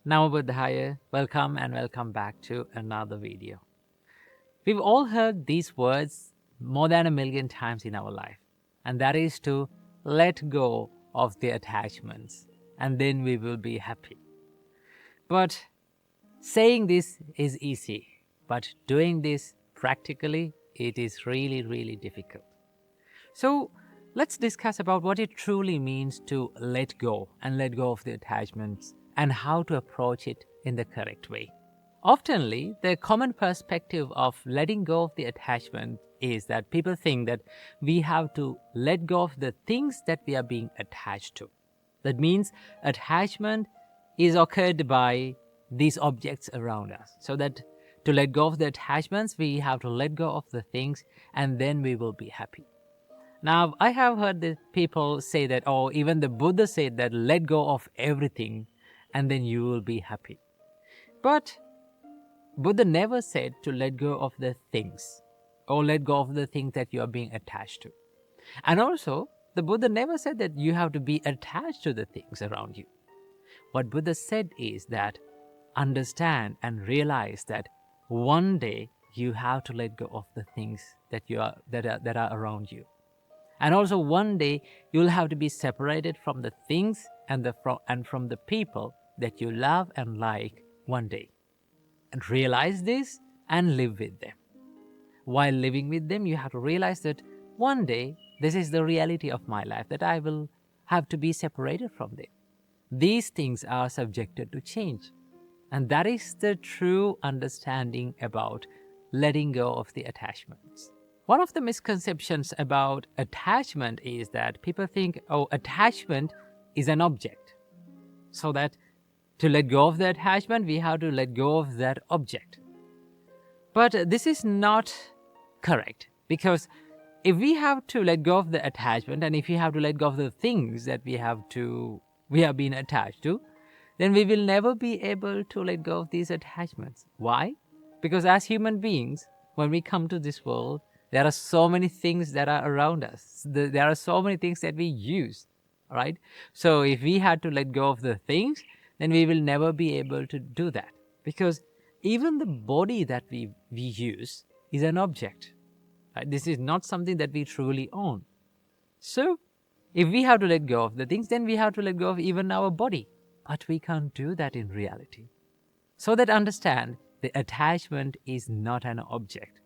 Namo Buddhaya, welcome and welcome back to another video. We've all heard these words more than 1,000,000 times in our life, and that is to let go of the attachments, and then we will be happy. But saying this is easy, but doing this practically, it is really, really difficult. So let's discuss about what it truly means to let go and let go of the attachments and how to approach it in the correct way. Oftenly, the common perspective of letting go of the attachment is that people think that we have to let go of the things that we are being attached to. That means attachment is occurred by these objects around us. So that to let go of the attachments, we have to let go of the things and then we will be happy. Now, I have heard the people say that, oh, even the Buddha said that let go of everything and then you will be happy. But Buddha never said to let go of the things or let go of the things that you are being attached to. And also, the Buddha never said that you have to be attached to the things around you. What Buddha said is that understand and realize that one day you have to let go of the things that are around you. And also one day you'll have to be separated from the things and from the people that you love and like one day. And realize this and live with them. While living with them, you have to realize that one day this is the reality of my life, that I will have to be separated from them. These things are subjected to change. And that is the true understanding about letting go of the attachments. One of the misconceptions about attachment is that people think, oh, attachment is an object. So that to let go of the attachment, we have to let go of that object. But this is not correct, because if we have to let go of the attachment and if we have to let go of the things that we have been attached to, then we will never be able to let go of these attachments. Why? Because as human beings, when we come to this world, there are so many things that are around us. There are so many things that we use, right? So if we had to let go of the things, then we will never be able to do that. Because even the body that we use is an object. Right? This is not something that we truly own. So if we have to let go of the things, then we have to let go of even our body. But we can't do that in reality. So that understand, the attachment is not an object.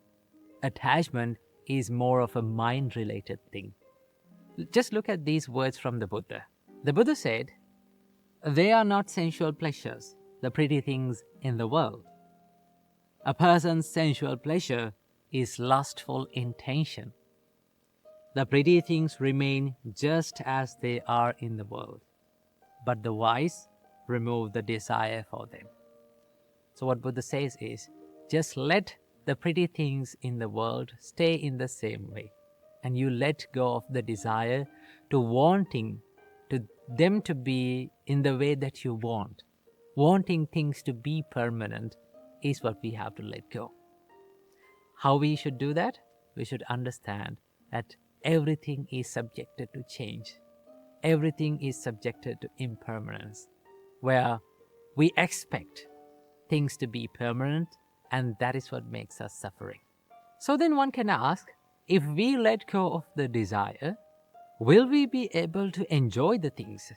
Attachment is more of a mind-related thing. Just look at these words from the Buddha. The Buddha said, "They are not sensual pleasures, the pretty things in the world. A person's sensual pleasure is lustful intention. The pretty things remain just as they are in the world, but the wise remove the desire for them." So what Buddha says is, just let the pretty things in the world stay in the same way, and you let go of the desire to wanting to them to be in the way that you want. Wanting things to be permanent is what we have to let go. How we should do that? We should understand that everything is subjected to change. Everything is subjected to impermanence, where we expect things to be permanent, and that is what makes us suffering. So then one can ask, if we let go of the desire, will we be able to enjoy the things?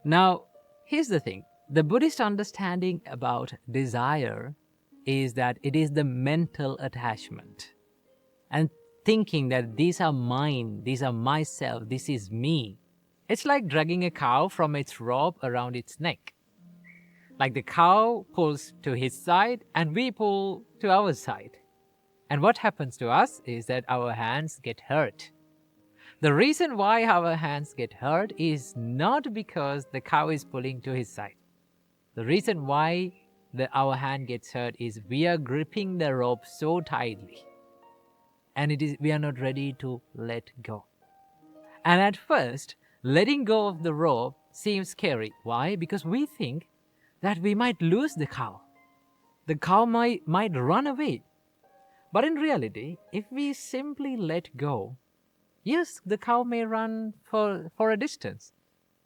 Now, here's the thing. The Buddhist understanding about desire is that it is the mental attachment. And thinking that these are mine, these are myself, this is me. It's like dragging a cow from its rope around its neck. Like the cow pulls to his side and we pull to our side. And what happens to us is that our hands get hurt. The reason why our hands get hurt is not because the cow is pulling to his side. The reason why our hand gets hurt is we are gripping the rope so tightly, and we are not ready to let go. And at first, letting go of the rope seems scary. Why? Because we think that we might lose the cow. The cow might run away. But in reality, if we simply let go, yes, the cow may run for a distance,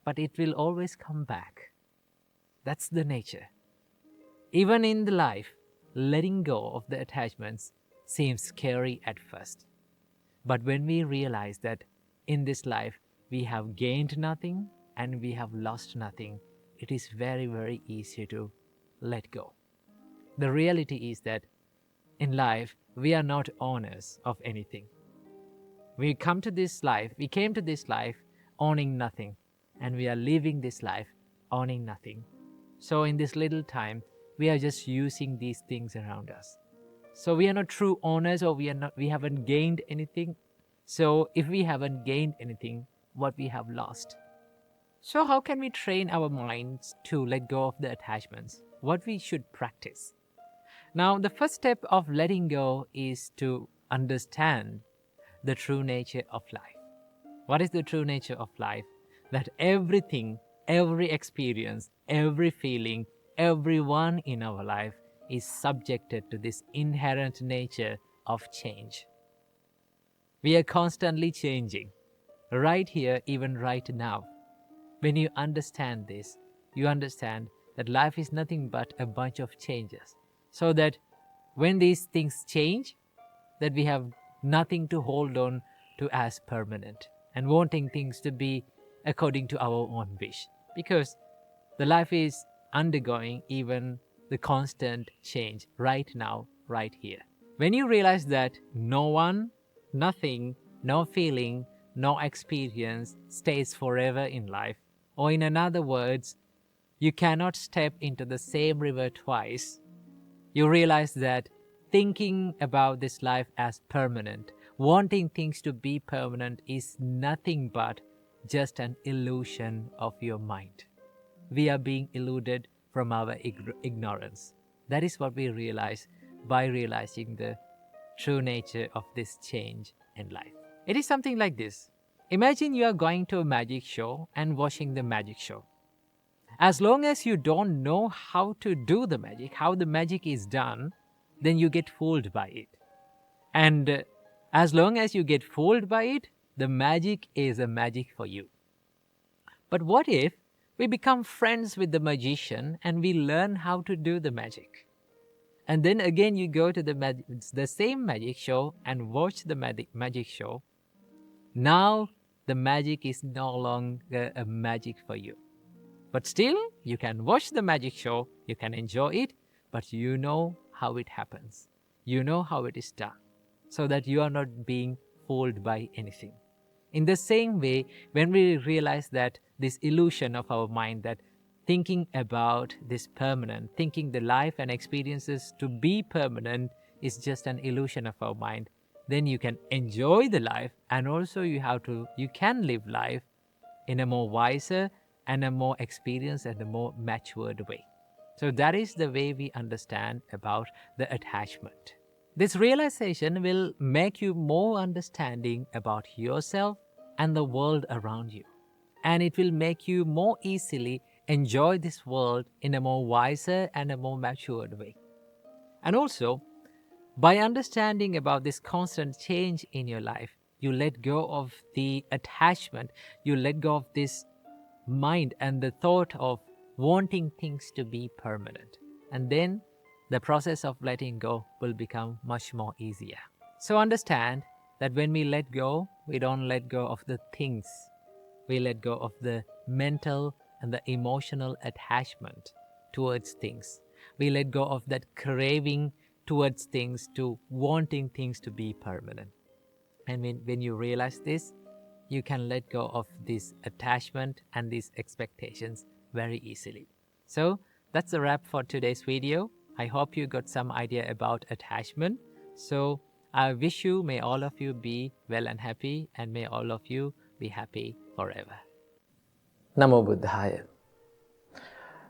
but it will always come back. That's the nature. Even in the life, letting go of the attachments seems scary at first. But when we realize that in this life we have gained nothing and we have lost nothing, it is very, very easy to let go. The reality is that in life, we are not owners of anything. We came to this life owning nothing, and we are living this life owning nothing. So in this little time, we are just using these things around us. So we are not true owners, or we haven't gained anything. So if we haven't gained anything, what we have lost? So how can we train our minds to let go of the attachments? What we should practice? Now, the first step of letting go is to understand the true nature of life. What is the true nature of life? That everything, every experience, every feeling, everyone in our life is subjected to this inherent nature of change. We are constantly changing, right here, even right now. When you understand this, you understand that life is nothing but a bunch of changes. So that when these things change, that we have nothing to hold on to as permanent and wanting things to be according to our own wish. Because the life is undergoing even the constant change right now, right here. When you realize that no one, nothing, no feeling, no experience stays forever in life, or in other words, you cannot step into the same river twice, you realize that thinking about this life as permanent, wanting things to be permanent, is nothing but just an illusion of your mind. We are being eluded from our ignorance. That is what we realize by realizing the true nature of this change in life. It is something like this. Imagine you are going to a magic show and watching the magic show. As long as you don't know how to do the magic, how the magic is done, then you get fooled by it. And as long as you get fooled by it, the magic is a magic for you. But what if we become friends with the magician and we learn how to do the magic? And then again you go to the same magic show and watch the magic show. Now the magic is no longer a magic for you. But still, you can watch the magic show, you can enjoy it, but you know how it happens. You know how it is done, so that you are not being fooled by anything. In the same way, when we realize that this illusion of our mind, that thinking about this permanent, thinking the life and experiences to be permanent is just an illusion of our mind, then you can enjoy the life, and also you can live life in a more wiser and a more experienced and a more matured way. So that is the way we understand about the attachment. This realization will make you more understanding about yourself and the world around you. And it will make you more easily enjoy this world in a more wiser and a more matured way. And also, by understanding about this constant change in your life, you let go of the attachment, you let go of this mind and the thought of wanting things to be permanent. And then the process of letting go will become much more easier. So understand that when we let go, we don't let go of the things. We let go of the mental and the emotional attachment towards things. We let go of that craving towards things, to wanting things to be permanent. And when you realize this, you can let go of this attachment and these expectations very easily. So that's a wrap for today's video. I hope you got some idea about attachment. So I wish you, may all of you be well and happy, and may all of you be happy forever. Namo Buddhaya.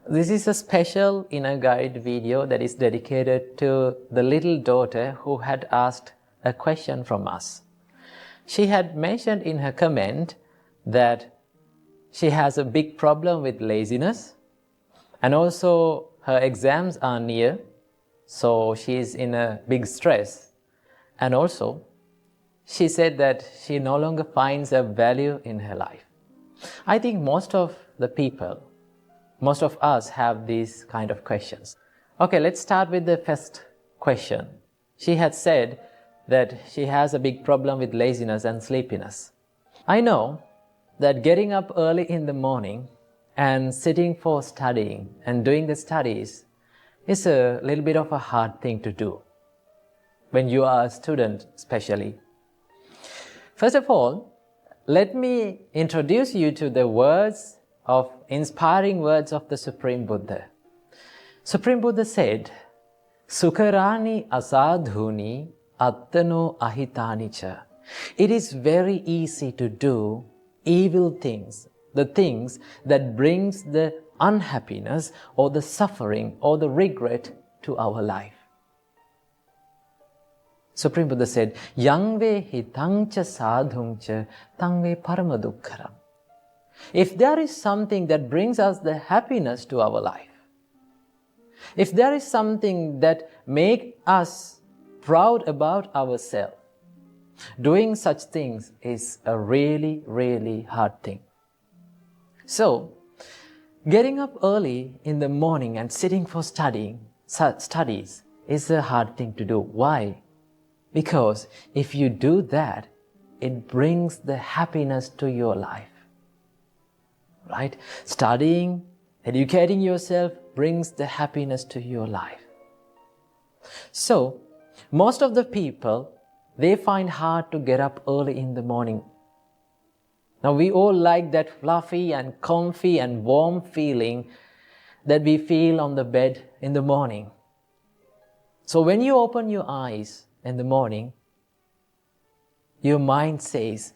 This is a special inner guide video that is dedicated to the little daughter who had asked a question from us. She had mentioned in her comment that she has a big problem with laziness, and also her exams are near, so she is in a big stress. And also, she said that she no longer finds a value in her life. I think most of the people Most of us have these kind of questions. Okay, let's start with the first question. She had said that she has a big problem with laziness and sleepiness. I know that getting up early in the morning and sitting for studying and doing the studies is a little bit of a hard thing to do when you are a student especially. First of all, let me introduce you to the inspiring words of the Supreme Buddha. Supreme Buddha said, Sukharani asadhuni attano ahitani cha. It is very easy to do evil things, the things that brings the unhappiness or the suffering or the regret to our life. Supreme Buddha said, Yangve hitangcha sadhungcha tangve paramadukkaram. If there is something that brings us the happiness to our life, if there is something that makes us proud about ourselves, doing such things is a really, really hard thing. So, getting up early in the morning and sitting for studies is a hard thing to do. Why? Because if you do that, it brings the happiness to your life. Right? Studying, educating yourself brings the happiness to your life. So, most of the people, they find hard to get up early in the morning. Now, we all like that fluffy and comfy and warm feeling that we feel on the bed in the morning. So, when you open your eyes in the morning, your mind says,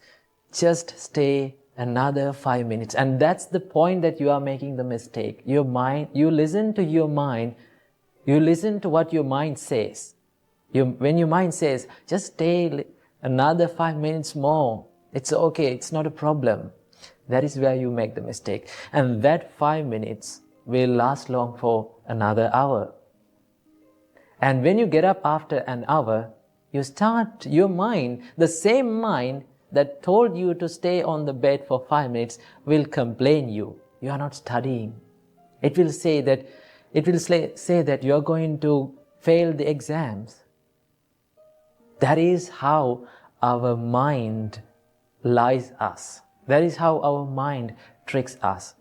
just stay another 5 minutes. And that's the point that you are making the mistake. Your mind, you listen to your mind, you listen to what your mind says. When your mind says, just stay another 5 minutes more, it's okay, it's not a problem. That is where you make the mistake. And that 5 minutes will last long for another hour. And when you get up after an hour, your mind, the same mind that told you to stay on the bed for 5 minutes will complain you. You are not studying. It will say that you are going to fail the exams. That is how our mind lies us. That is how our mind tricks us.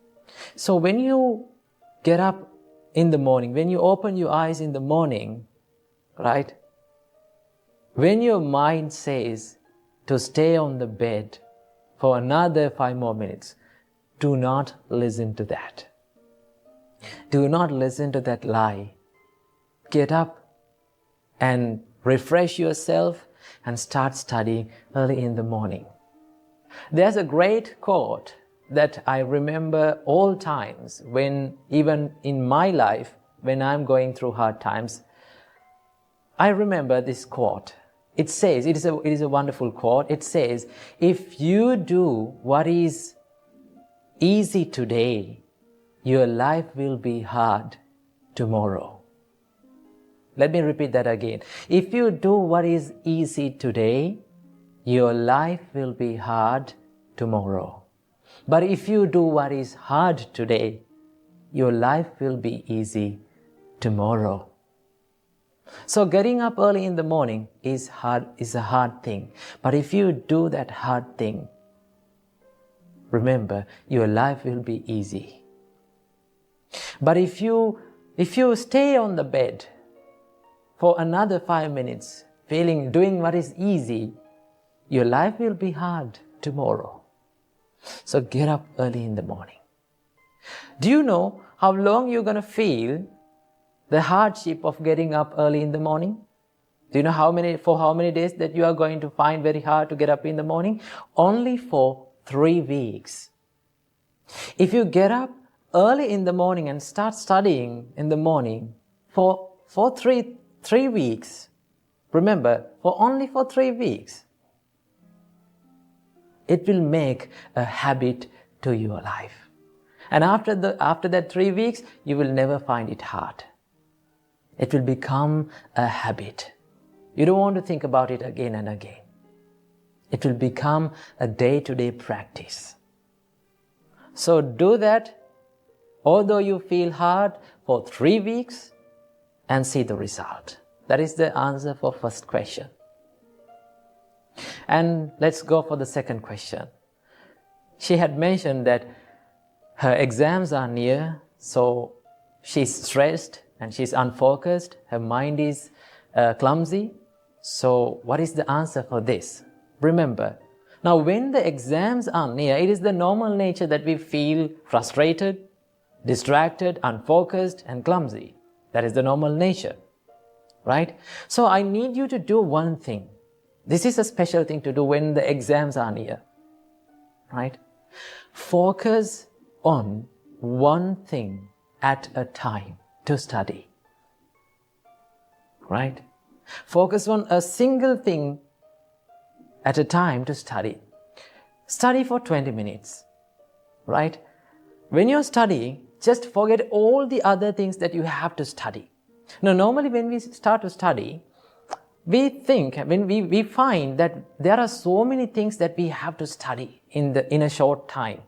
So when you get up in the morning, when you open your eyes in the morning, right? When your mind says to stay on the bed for another 5 more minutes, do not listen to that. Do not listen to that lie. Get up and refresh yourself and start studying early in the morning. There's a great quote that I remember all times when, even in my life, when I'm going through hard times, I remember this quote. It says, it is a wonderful quote. It says, if you do what is easy today, your life will be hard tomorrow. Let me repeat that again. If you do what is easy today, your life will be hard tomorrow. But if you do what is hard today, your life will be easy tomorrow. So getting up early in the morning is a hard thing. But if you do that hard thing, remember, your life will be easy. But if you stay on the bed for another 5 minutes, doing what is easy, your life will be hard tomorrow. So get up early in the morning. Do you know how long you're going to feel the hardship of getting up early in the morning? Do you know for how many days that you are going to find very hard to get up in the morning? Only for 3 weeks. If you get up early in the morning and start studying in the morning for 3 weeks, remember, only for 3 weeks, it will make a habit to your life. And after that 3 weeks, you will never find it hard. It will become a habit. You don't want to think about it again and again. It will become a day-to-day practice. So do that although you feel hard for 3 weeks and see the result. That is the answer for first question. And let's go for the second question. She had mentioned that her exams are near, so she's stressed and she's unfocused, her mind is clumsy. So what is the answer for this? Remember, now when the exams are near, it is the normal nature that we feel frustrated, distracted, unfocused and clumsy. That is the normal nature, right? So I need you to do one thing. This is a special thing to do when the exams are near, right? Focus on one thing at a time to study, right? Focus on a single thing at a time to study. Study for 20 minutes, right? When you're studying, just forget all the other things that you have to study. Now, normally when we start to study, we find that there are so many things that we have to study in a short time.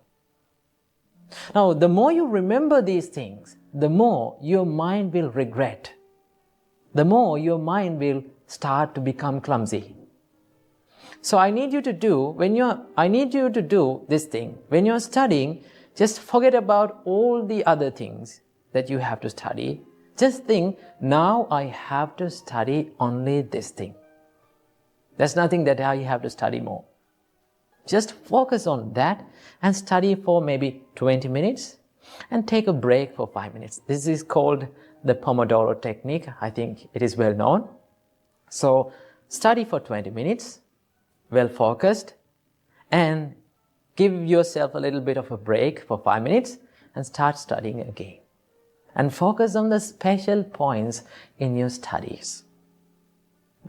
Now, the more you remember these things, the more your mind will regret. The more your mind will start to become clumsy. So I need you to do this thing. When you're studying, just forget about all the other things that you have to study. Just think, now I have to study only this thing. There's nothing that I have to study more. Just focus on that and study for maybe 20 minutes and take a break for 5 minutes. This is called the Pomodoro technique. I think it is well known. So study for 20 minutes, well focused, and give yourself a little bit of a break for 5 minutes and start studying again. And focus on the special points in your studies,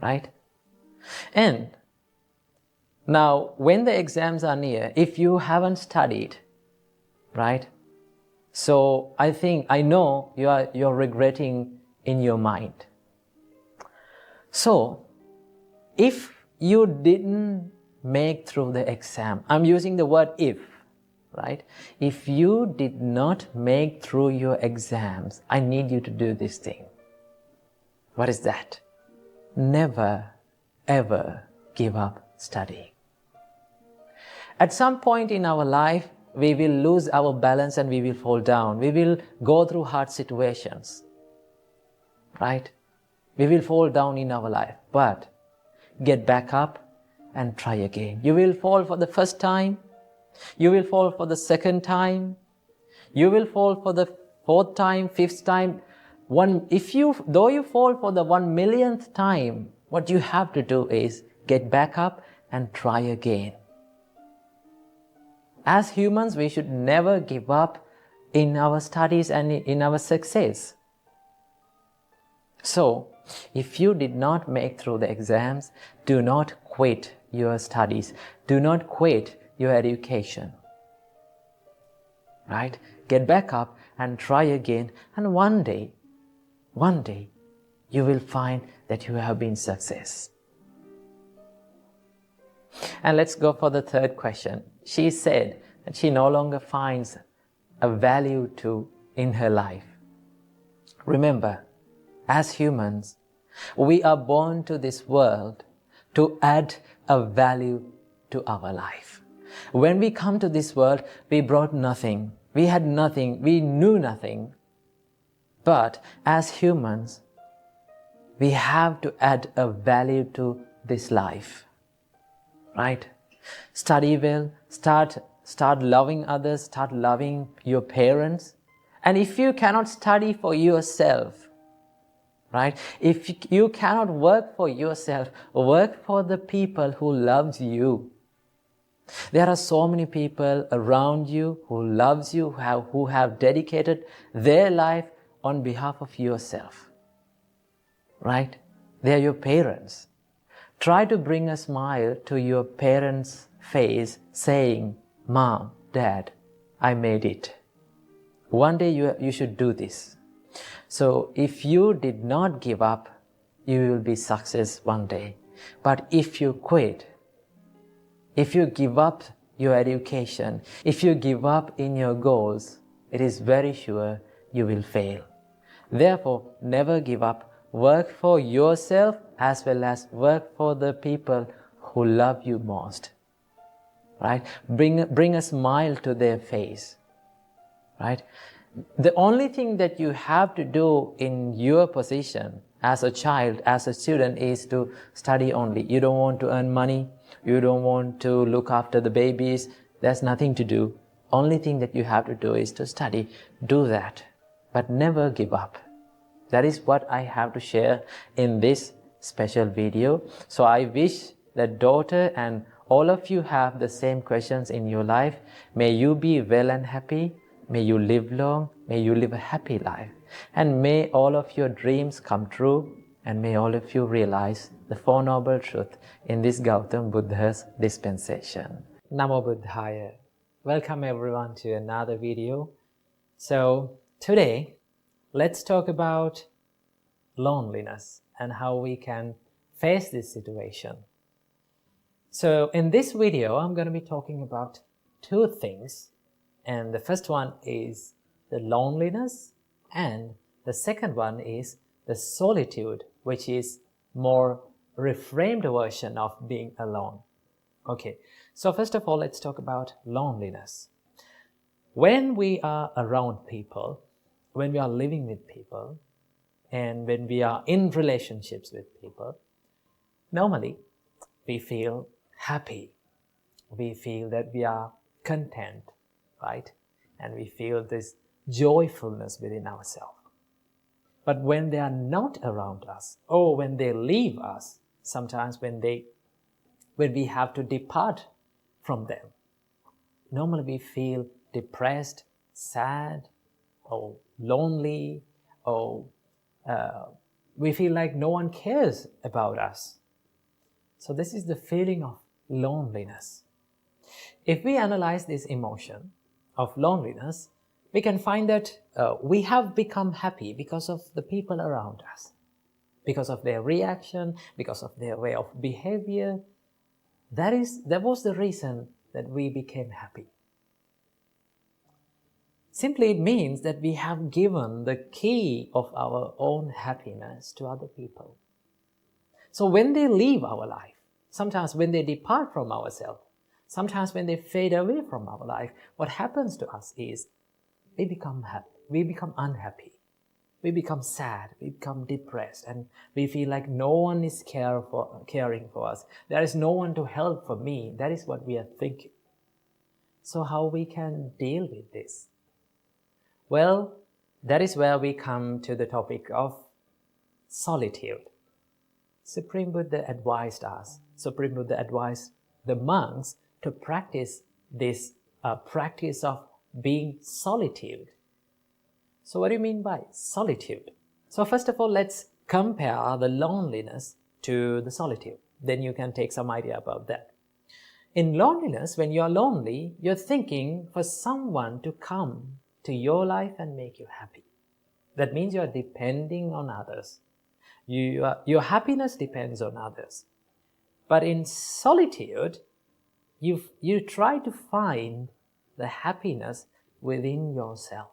right? And now, when the exams are near, if you haven't studied, right? So I know you're regretting in your mind. So, if you didn't make through the exam, I'm using the word if, right? If you did not make through your exams, I need you to do this thing. What is that? Never, ever give up studying. At some point in our life, we will lose our balance and we will fall down. We will go through hard situations, right? We will fall down in our life, but get back up and try again. You will fall for the first time. You will fall for the second time. You will fall for the fourth time, fifth time. Though you fall for the 1,000,000th time, what you have to do is get back up and try again. As humans, we should never give up in our studies and in our success. So, if you did not make through the exams, do not quit your studies. Do not quit your education. Right? Get back up and try again, and one day, you will find that you have been success. And let's go for the third question. She said that she no longer finds a value in her life. Remember, as humans, we are born to this world to add a value to our life. When we come to this world, we brought nothing. We had nothing. We knew nothing. But as humans, we have to add a value to this life. Right? Study well, start loving others, start loving your parents. And if you cannot study for yourself, right? If you cannot work for yourself, work for the people who loves you. There are so many people around you who loves you, who have dedicated their life on behalf of yourself. Right? They are your parents. Try to bring a smile to your parents' face saying, "Mom, Dad, I made it." One day you should do this. So if you did not give up, you will be success one day. But if you quit, if you give up your education, if you give up in your goals, it is very sure you will fail. Therefore, never give up. Work for yourself as well as work for the people who love you most. Right? Bring a smile to their face. Right? The only thing that you have to do in your position as a child, as a student, is to study only. You don't want to earn money. You don't want to look after the babies. There's nothing to do. Only thing that you have to do is to study. Do that. But never give up. That is what I have to share in this special video. So I wish that daughter and all of you have the same questions in your life. May you be well and happy. May you live long. May you live a happy life. And may all of your dreams come true. And may all of you realize the Four Noble Truths in this Gautam Buddha's dispensation. Namo Buddhaya. Welcome everyone to another video. So today, let's talk about loneliness and how we can face this situation. So in this video, I'm going to be talking about two things. And the first one is the loneliness, and the second one is the solitude, which is more reframed version of being alone. Okay, so first of all, let's talk about loneliness. When we are around people, when we are living with people, and when we are in relationships with people, normally we feel happy. We feel that we are content, right? And we feel this joyfulness within ourselves. But when they are not around us, or when they leave us, sometimes when we have to depart from them, normally we feel depressed, sad, or lonely, or we feel like no one cares about us. So this is the feeling of loneliness. If we analyze this emotion of loneliness, we can find that we have become happy because of the people around us, because of their reaction, because of their way of behavior. That was the reason that we became happy. Simply it means that we have given the key of our own happiness to other people. So when they leave our life, sometimes when they depart from ourselves, sometimes when they fade away from our life, what happens to us is we become unhappy, we become sad, we become depressed, and we feel like no one is caring for us. There is no one to help for me. That is what we are thinking. So how we can deal with this? Well, that is where we come to the topic of solitude. Supreme Buddha advised us, Supreme Buddha advised the monks to practice this practice of being solitude. So what do you mean by solitude? So first of all, let's compare the loneliness to the solitude. Then you can take some idea about that. In loneliness, when you're lonely, you're thinking for someone to come to your life and make you happy. That means you're depending on others. Your happiness depends on others. But in solitude, you try to find the happiness within yourself.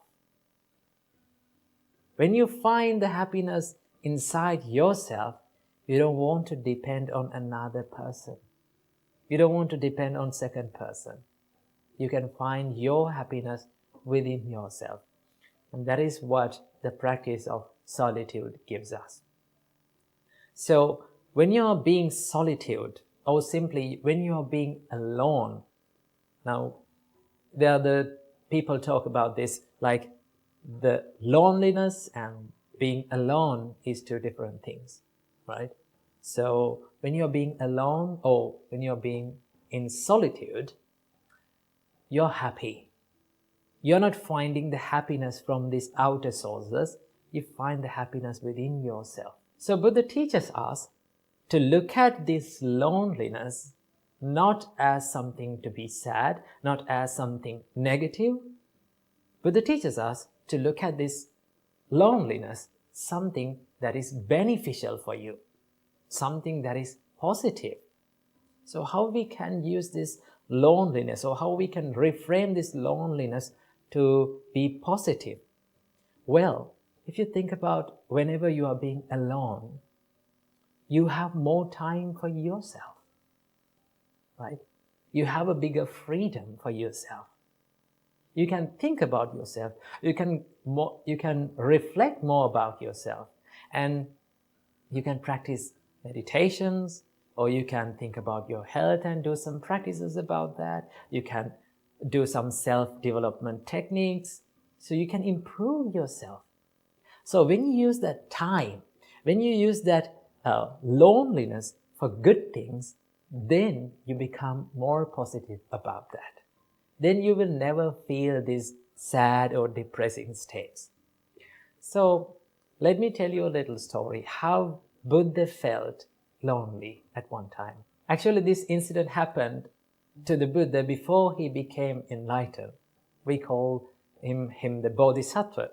When you find the happiness inside yourself, you don't want to depend on another person. You don't want to depend on second person. You can find your happiness within yourself. And that is what the practice of solitude gives us. So when you are being solitude, or simply when you are being alone, now there are the people talk about this like the loneliness and being alone is two different things, right? So when you're being alone or when you're being in solitude, you're happy. You're not finding the happiness from these outer sources. You find the happiness within yourself. So Buddha teaches us to look at this loneliness not as something to be sad, not as something negative. Buddha teaches us to look at this loneliness something that is beneficial for you, something that is positive. So how we can use this loneliness, or how we can reframe this loneliness to be positive? Well, if you think about whenever you are being alone, you have more time for yourself, right? You have a bigger freedom for yourself. You can think about yourself. You can reflect more about yourself, and you can practice meditations, or you can think about your health and do some practices about that. You can do some self-development techniques, so you can improve yourself. So when you use that time, when you use that loneliness for good things, then you become more positive about that. Then you will never feel these sad or depressing states. So let me tell you a little story how Buddha felt lonely at one time. Actually, this incident happened to the Buddha before he became enlightened. We call him the Bodhisattva.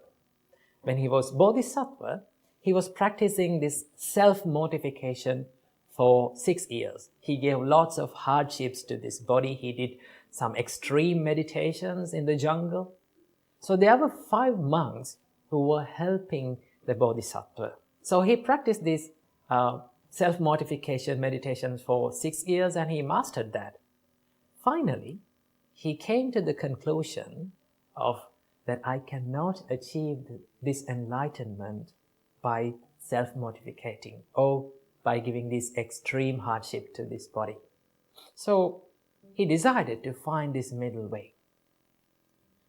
When he was Bodhisattva, he was practicing this self-mortification for 6 years. He gave lots of hardships to this body. He did some extreme meditations in the jungle. So there were 5 monks who were helping the Bodhisattva. So he practiced this self-mortification meditation for 6 years, and he mastered that. Finally, he came to the conclusion of that I cannot achieve this enlightenment by self-mortificating or by giving this extreme hardship to this body. So he decided to find this middle way.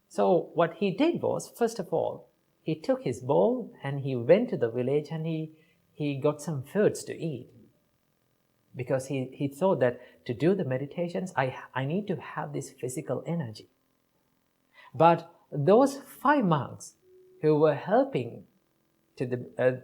So what he did was, first of all, he took his bowl and he went to the village and he got some foods to eat. Because he thought that to do the meditations, I need to have this physical energy. But those 5 monks who were helping to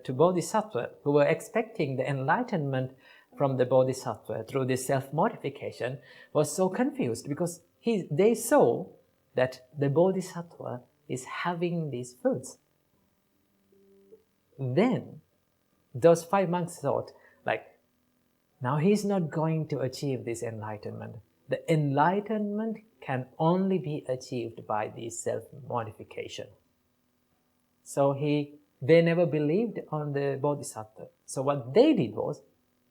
Bodhisattva, who were expecting the enlightenment from the Bodhisattva through this self-mortification, was so confused because they saw that the Bodhisattva is having these foods. Then those 5 monks thought, now he's not going to achieve this enlightenment. The enlightenment can only be achieved by this self-mortification. So they never believed on the Bodhisattva. So what they did was,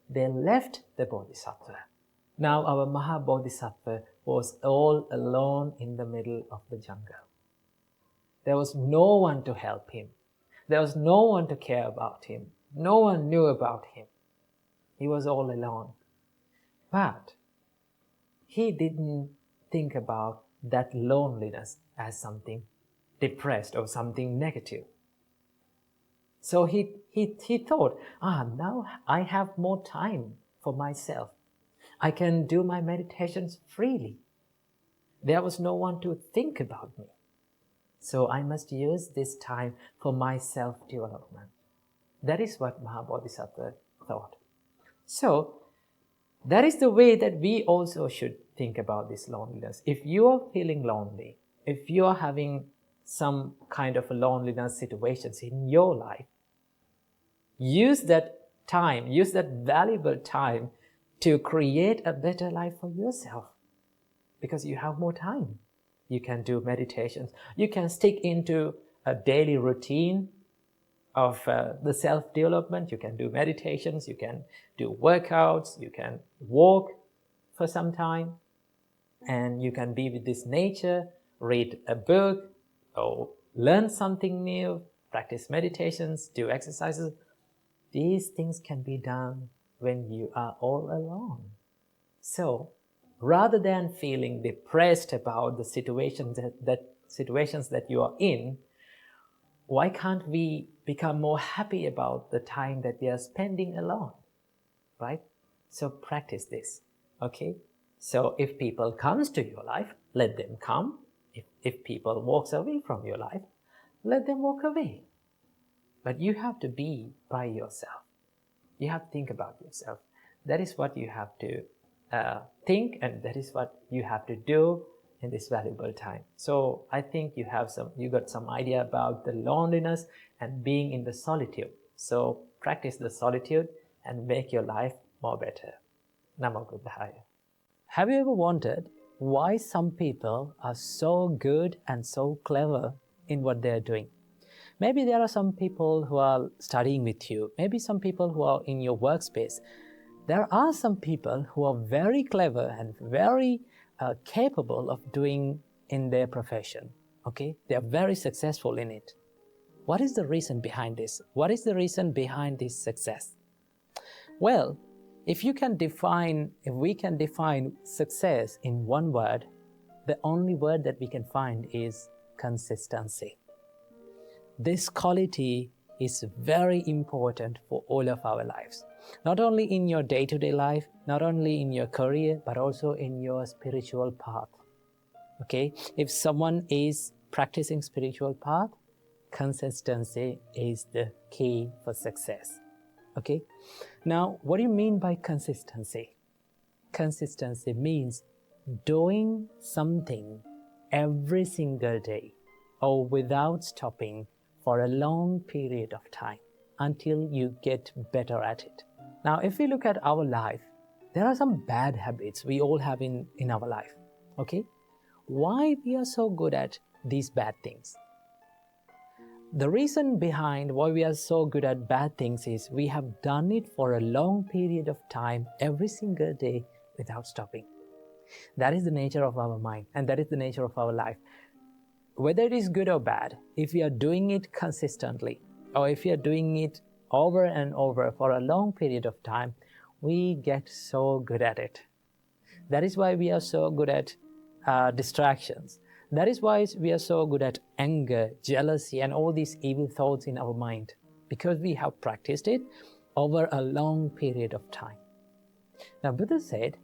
they left the Bodhisattva. Now our Maha Bodhisattva was all alone in the middle of the jungle. There was no one to help him. There was no one to care about him. No one knew about him. He was all alone. But he didn't think about that loneliness as something depressed or something negative. So he thought, now I have more time for myself. I can do my meditations freely. There was no one to think about me. So I must use this time for my self-development. That is what Mahabodhisattva thought. So that is the way that we also should think about this loneliness. If you are feeling lonely, if you are having some kind of a loneliness situations in your life, use that time, use that valuable time to create a better life for yourself, because you have more time. You can do meditations. You can stick into a daily routine of the self-development. You can do meditations. You can do workouts. You can walk for some time. And you can be with this nature, read a book, or learn something new, practice meditations, do exercises. These things can be done when you are all alone. So, rather than feeling depressed about the situations that you are in, why can't we become more happy about the time that we are spending alone, right? So practice this, okay? So if people comes to your life, let them come. If people walks away from your life, let them walk away. But you have to be by yourself. You have to think about yourself. That is what you have to think, and that is what you have to do in this valuable time. So I think you got some idea about the loneliness and being in the solitude. So practice the solitude and make your life more better. Namo Buddhaya. Have you ever wanted why some people are so good and so clever in what they're doing. Maybe there are some people who are studying with you, maybe some people who are in your workspace. There are some people who are very clever and very capable of doing in their profession. Okay, they are very successful in it. What is the reason behind this? What is the reason behind this success? Well, if we can define success in one word, the only word that we can find is consistency. This quality is very important for all of our lives. Not only in your day-to-day life, not only in your career, but also in your spiritual path. Okay? If someone is practicing spiritual path, consistency is the key for success. Okay? Now, what do you mean by consistency? Consistency means doing something every single day or without stopping for a long period of time until you get better at it. Now, if we look at our life, there are some bad habits we all have in our life. Okay? Why we are so good at these bad things? The reason behind why we are so good at bad things is we have done it for a long period of time every single day without stopping. That is the nature of our mind, and that is the nature of our life. Whether it is good or bad, if we are doing it consistently, or if we are doing it over and over for a long period of time, we get so good at it. That is why we are so good at distractions. That is why we are so good at anger, jealousy, and all these evil thoughts in our mind, because we have practiced it over a long period of time. Now, Buddha said,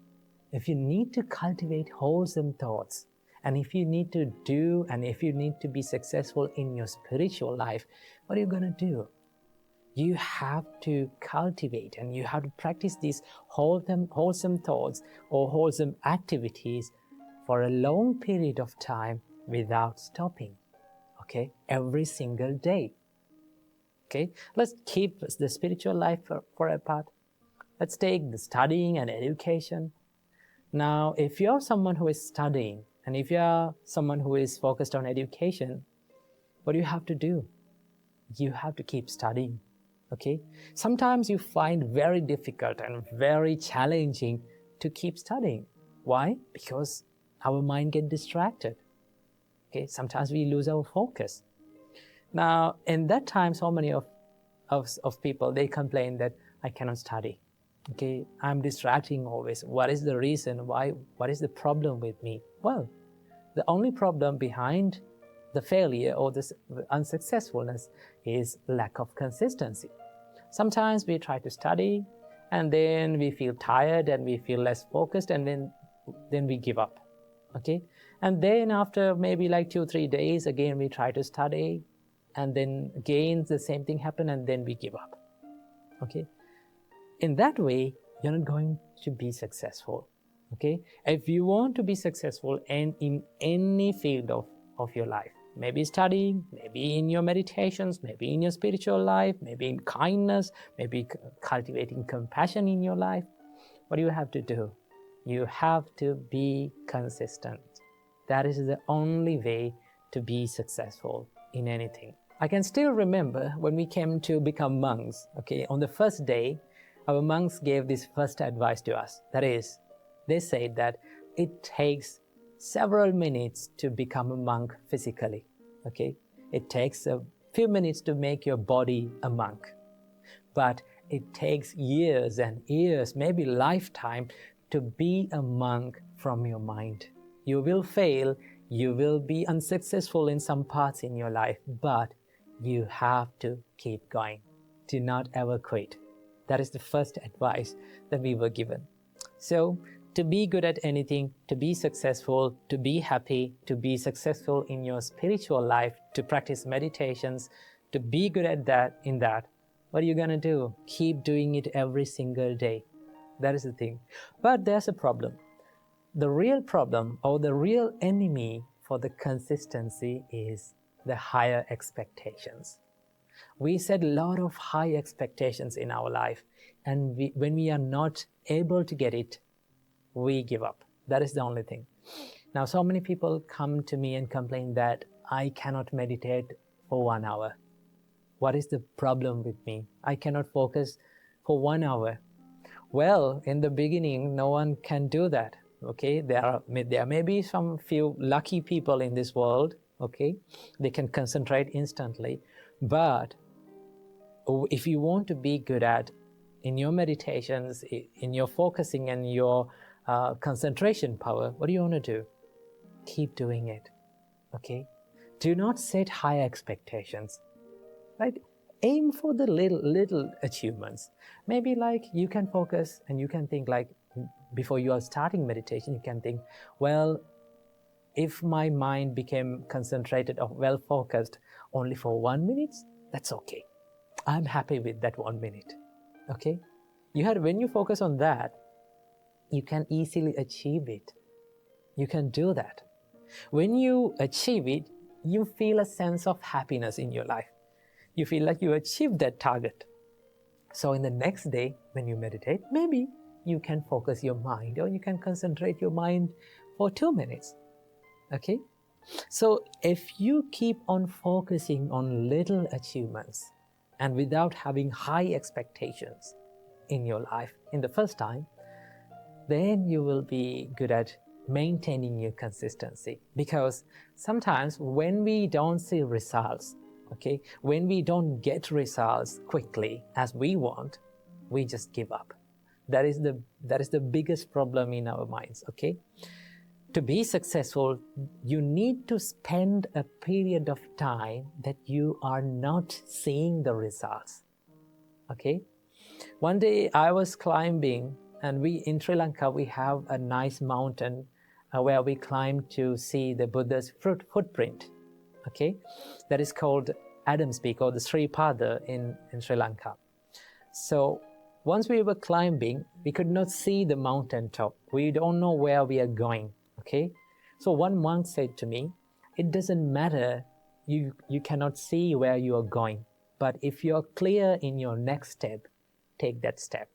if you need to cultivate wholesome thoughts, and if you need to do, and if you need to be successful in your spiritual life, what are you going to do? You have to cultivate and you have to practice these wholesome thoughts or wholesome activities for a long period of time without stopping. Okay? Every single day. Okay? Let's keep the spiritual life for a part. Let's take the studying and education. Now, if you're someone who is studying, and if you're someone who is focused on education, what do you have to do? You have to keep studying. Okay? Sometimes you find very difficult and very challenging to keep studying. Why? Because our mind gets distracted. Okay? Sometimes we lose our focus. Now, in that time, so many of people, they complain that I cannot study. Okay, I'm distracting always. What is the reason? Why? What is the problem with me? Well, the only problem behind the failure or the unsuccessfulness is lack of consistency. Sometimes we try to study and then we feel tired and we feel less focused, and then we give up. Okay, and then after maybe like 2-3 days, again we try to study, and then again the same thing happens, and then we give up. Okay, in that way you're not going to be successful. Okay, if you want to be successful in any field of your life, maybe studying, maybe in your meditations, maybe in your spiritual life, maybe in kindness, maybe cultivating compassion in your life, what do you have to do? You have to be consistent. That is the only way to be successful in anything. I can still remember when we came to become monks. Okay, on the first day, our monks gave this first advice to us. That is, they said that it takes several minutes to become a monk physically. Okay, it takes a few minutes to make your body a monk, but it takes years and years, maybe lifetime, to be a monk from your mind. You will fail, you will be unsuccessful in some parts in your life, but you have to keep going. Do not ever quit. That is the first advice that we were given. So, to be good at anything, to be successful, to be happy, to be successful in your spiritual life, to practice meditations, to be good at that, what are you going to do? Keep doing it every single day. That is the thing. But there's a problem. The real problem or the real enemy for the consistency is the higher expectations. We set a lot of high expectations in our life, and when we are not able to get it, we give up. That is the only thing. Now, so many people come to me and complain that I cannot meditate for 1 hour. What is the problem with me? I cannot focus for 1 hour. Well, in the beginning, no one can do that. Okay, there may be some few lucky people in this world. Okay, they can concentrate instantly. But if you want to be good at in your meditations, in your focusing and your concentration power, what do you want to do? Keep doing it. Okay, do not set high expectations. Right? Aim for the little achievements. Maybe like you can focus and you can think like before you are starting meditation, you can think, well, if my mind became concentrated or well focused only for 1 minute, that's okay. I'm happy with that 1 minute. Okay? When you focus on that, you can easily achieve it. You can do that. When you achieve it, you feel a sense of happiness in your life. You feel like you achieved that target. So in the next day, when you meditate, maybe you can focus your mind or you can concentrate your mind for 2 minutes. Okay? So if you keep on focusing on little achievements and without having high expectations in your life in the first time, then you will be good at maintaining your consistency. Because sometimes when we don't see results, okay, when we don't get results quickly as we want, we just give up. That is the biggest problem in our minds. Okay, to be successful, you need to spend a period of time that you are not seeing the results. Okay, one day I was climbing, and in Sri Lanka we have a nice mountain where we climb to see the Buddha's footprint. Okay, that is called Adam's Peak or the Sri Pada in Sri Lanka. So once we were climbing, we could not see the mountain top. We don't know where we are going. Okay, so one monk said to me, it doesn't matter, you cannot see where you are going, but if you're clear in your next step, take that step.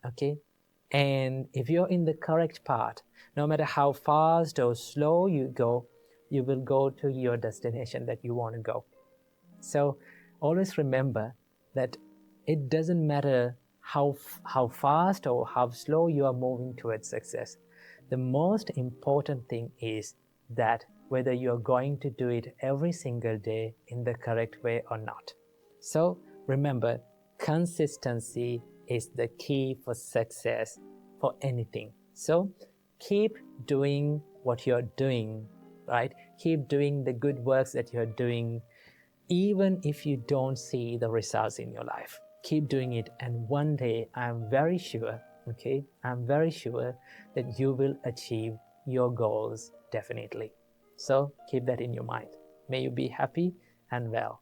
Okay, and if you're in the correct path, no matter how fast or slow you go, you will go to your destination that you want to go. So always remember that it doesn't matter how fast or how slow you are moving towards success. The most important thing is that whether you're going to do it every single day in the correct way or not. So remember, consistency is the key for success for anything. So keep doing what you're doing, right? Keep doing the good works that you're doing, even if you don't see the results in your life. Keep doing it, and one day I'm very sure that you will achieve your goals definitely. So keep that in your mind. May you be happy and well.